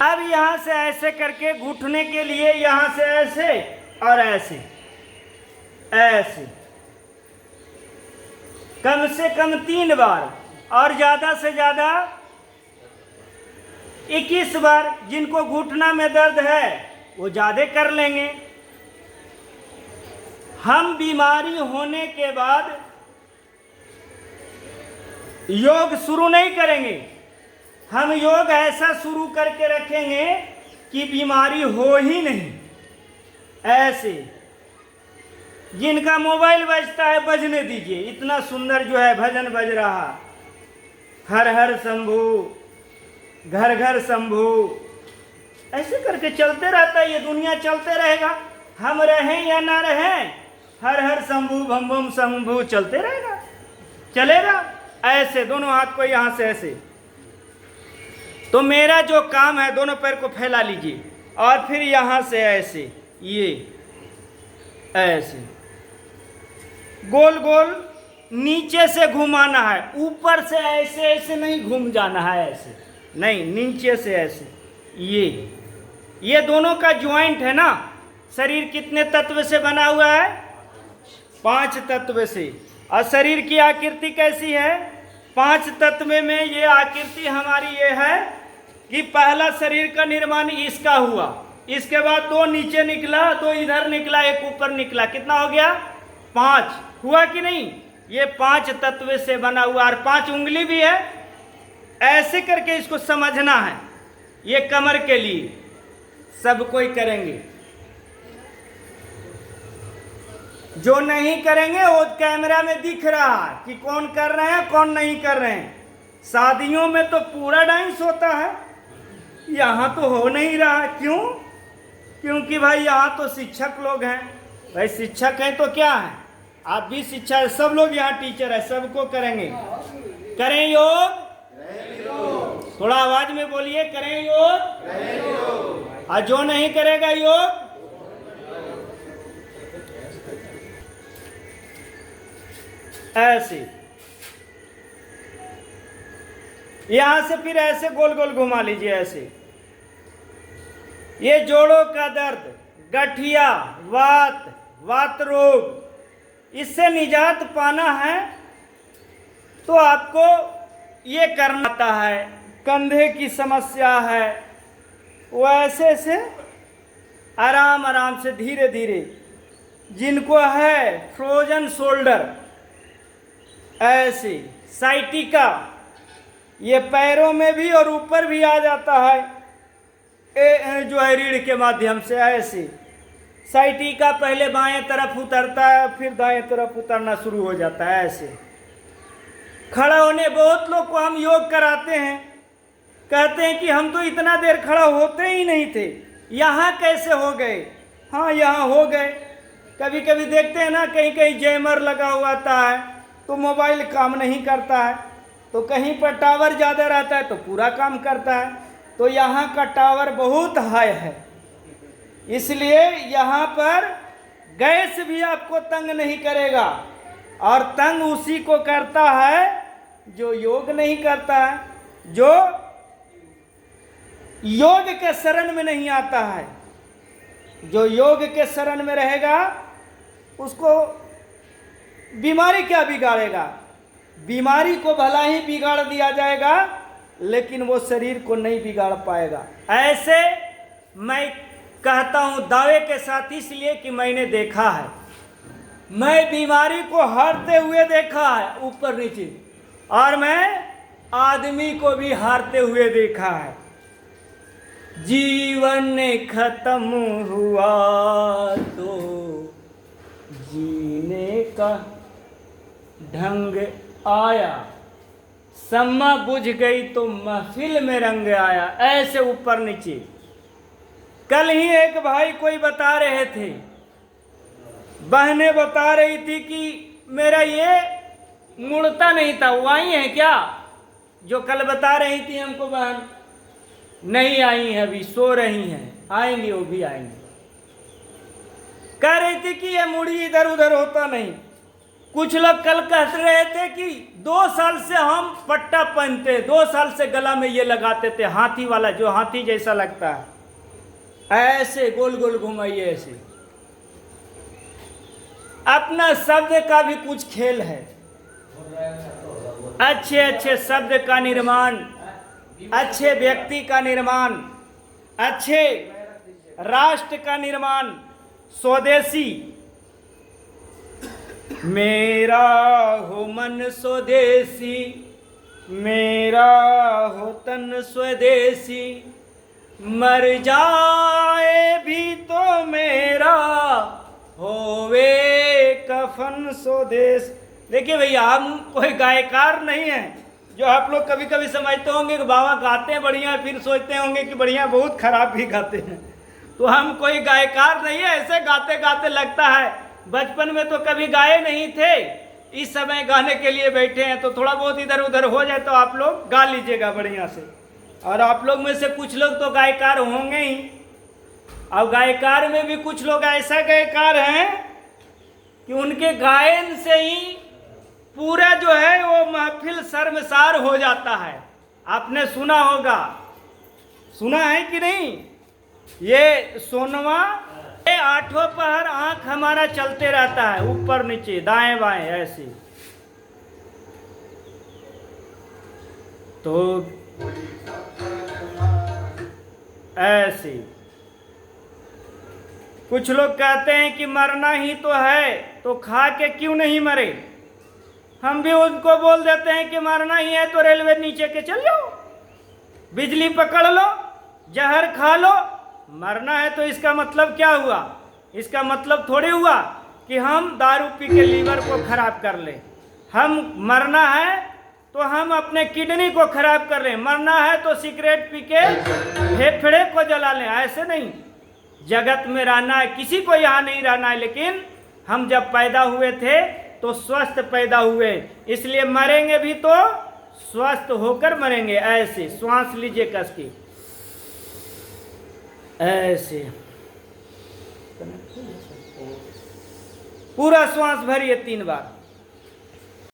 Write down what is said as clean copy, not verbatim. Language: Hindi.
अब यहाँ से ऐसे करके घुटने के लिए यहाँ से ऐसे और ऐसे ऐसे कम से कम 3 बार और ज़्यादा से ज़्यादा 21 बार। जिनको घुटना में दर्द है वो ज़्यादा कर लेंगे। हम बीमारी होने के बाद योग शुरू नहीं करेंगे। हम योग ऐसा शुरू करके रखेंगे कि बीमारी हो ही नहीं। ऐसे जिनका मोबाइल बजता है बजने दीजिए, इतना सुंदर जो है भजन बज रहा, हर हर शंभू घर घर शंभू, ऐसे करके चलते रहता है। ये दुनिया चलते रहेगा, हम रहें या ना रहें, हर हर शंभू भम भम शंभू चलते रहेगा, चलेगा। ऐसे दोनों हाथ को यहाँ से ऐसे। तो मेरा जो काम है, दोनों पैर को फैला लीजिए और फिर यहाँ से ऐसे, ये ऐसे गोल गोल नीचे से घुमाना है, ऊपर से ऐसे ऐसे नहीं घूम जाना है, ऐसे नहीं, नीचे से ऐसे। ये दोनों का ज्वाइंट है ना। शरीर कितने तत्व से बना हुआ है? 5 तत्व से। और शरीर की आकृति कैसी है? 5 तत्व में ये आकृति हमारी ये है कि पहला शरीर का निर्माण इसका हुआ, इसके बाद 2 नीचे निकला, 2 इधर निकला, 1 ऊपर निकला। कितना हो गया? 5 हुआ कि नहीं? ये 5 तत्व से बना हुआ। और 5 उंगली भी है। ऐसे करके इसको समझना है। ये कमर के लिए सब कोई करेंगे, जो नहीं करेंगे वो कैमरा में दिख रहा है कि कौन कर रहे हैं कौन नहीं कर रहे हैं। शादियों में तो पूरा डांस होता है, यहाँ तो हो नहीं रहा। क्यों? क्योंकि भाई यहाँ तो शिक्षक लोग हैं। भाई शिक्षक हैं तो क्या है, आप भी शिक्षा, सब लोग यहाँ टीचर है, सबको करेंगे। करें योग, थोड़ा आवाज में बोलिए, करें योग। और जो नहीं करेगा योग, ऐसे यहां से फिर ऐसे गोल गोल घुमा लीजिए, ऐसे। ये जोड़ों का दर्द, गठिया, वात रोग, इससे निजात पाना है तो आपको ये करना आता है। कंधे की समस्या है, वो ऐसे से आराम आराम से धीरे धीरे। जिनको है फ्रोजन शोल्डर, ऐसे साइटिका, ये पैरों में भी और ऊपर भी आ जाता है, जो है रीढ़ के माध्यम से। ऐसे साइटिका पहले बाएं तरफ उतरता है, फिर दाएं तरफ उतरना शुरू हो जाता है। ऐसे खड़ा होने, बहुत लोग को हम योग कराते हैं, कहते हैं कि हम तो इतना देर खड़ा होते ही नहीं थे, यहाँ कैसे हो गए? हाँ, यहाँ हो गए। कभी कभी देखते हैं ना, कहीं कहीं जैमर लगा हुआ है तो मोबाइल काम नहीं करता है, तो कहीं पर टावर ज़्यादा रहता है तो पूरा काम करता है। तो यहाँ का टावर बहुत हाई है, इसलिए यहाँ पर गैस भी आपको तंग नहीं करेगा। और तंग उसी को करता है जो योग नहीं करता है, जो योग के शरण में नहीं आता है। जो योग के शरण में रहेगा उसको बीमारी क्या बिगाड़ेगा? बीमारी को भला ही बिगाड़ दिया जाएगा, लेकिन वो शरीर को नहीं बिगाड़ पाएगा। ऐसे मैं कहता हूं दावे के साथ, इसलिए कि मैंने देखा है। मैं बीमारी को हारते हुए देखा है ऊपर नीचे, और मैं आदमी को भी हारते हुए देखा है। जीवन खत्म हुआ तो जीने का ढंग आया, सम्मा बुझ गई तो महफिल में रंग आया। ऐसे ऊपर नीचे। कल ही एक भाई कोई बता रहे थे, बहनें बता रही थी कि मेरा ये मुड़ता नहीं था। वो आई है क्या? जो कल बता रही थी हमको बहन, नहीं आई है, अभी सो रही हैं, आएंगी, वो भी आएंगी। कह रही थी कि ये मुड़ी इधर उधर होता नहीं, कुछ लोग कल कह रहे थे कि 2 साल से हम पट्टा पहनते, 2 साल से गला में ये लगाते थे, हाथी वाला, जो हाथी जैसा लगता है, ऐसे गोल गोल घुमाइए ऐसे। अपना शब्द का भी कुछ खेल है। अच्छे अच्छे शब्द का निर्माण, अच्छे व्यक्ति का निर्माण, अच्छे राष्ट्र का निर्माण, स्वदेशी। मेरा हो मन स्वदेशी, मेरा हो तन स्वदेशी, मर जाए भी तो मेरा होवे कफन स्वदेश। देखिए भैया, हम कोई गायकार नहीं है, जो आप लोग कभी कभी समझते होंगे कि बाबा गाते हैं बढ़िया, फिर सोचते होंगे कि बढ़िया बहुत खराब भी गाते हैं। तो हम कोई गायकार नहीं है, ऐसे गाते गाते लगता है। बचपन में तो कभी गाए नहीं थे, इस समय गाने के लिए बैठे हैं, तो थोड़ा बहुत इधर उधर हो जाए तो आप लोग गा लीजिएगा बढ़िया से। और आप लोग में से कुछ लोग तो गायकार होंगे ही, और गायकार में भी कुछ लोग ऐसा गायकार हैं कि उनके गायन से ही पूरा जो है वो महफिल शर्मसार हो जाता है। आपने सुना होगा, सुना है कि नहीं? ये सोनवा, ये 8 पहर आंख हमारा चलते रहता है, ऊपर नीचे दाएं बाएं ऐसे। तो ऐसे कुछ लोग कहते हैं कि मरना ही तो है, तो खा के क्यों नहीं मरे। हम भी उनको बोल देते हैं कि मरना ही है तो रेलवे नीचे के चल जाओ, बिजली पकड़ लो, जहर खा लो। मरना है तो इसका मतलब क्या हुआ? इसका मतलब थोड़ी हुआ कि हम दारू पी के लीवर को खराब कर लें। हम मरना है तो हम अपने किडनी को खराब कर लें, मरना है तो सिगरेट पी के फेफड़े को जला लें। ऐसे नहीं, जगत में रहना है, किसी को यहाँ नहीं रहना है, लेकिन हम जब पैदा हुए थे तो स्वस्थ पैदा हुए, इसलिए मरेंगे भी तो स्वस्थ होकर मरेंगे। ऐसे श्वास लीजिए कस के, ऐसे पूरा श्वास भरिए 3 बार।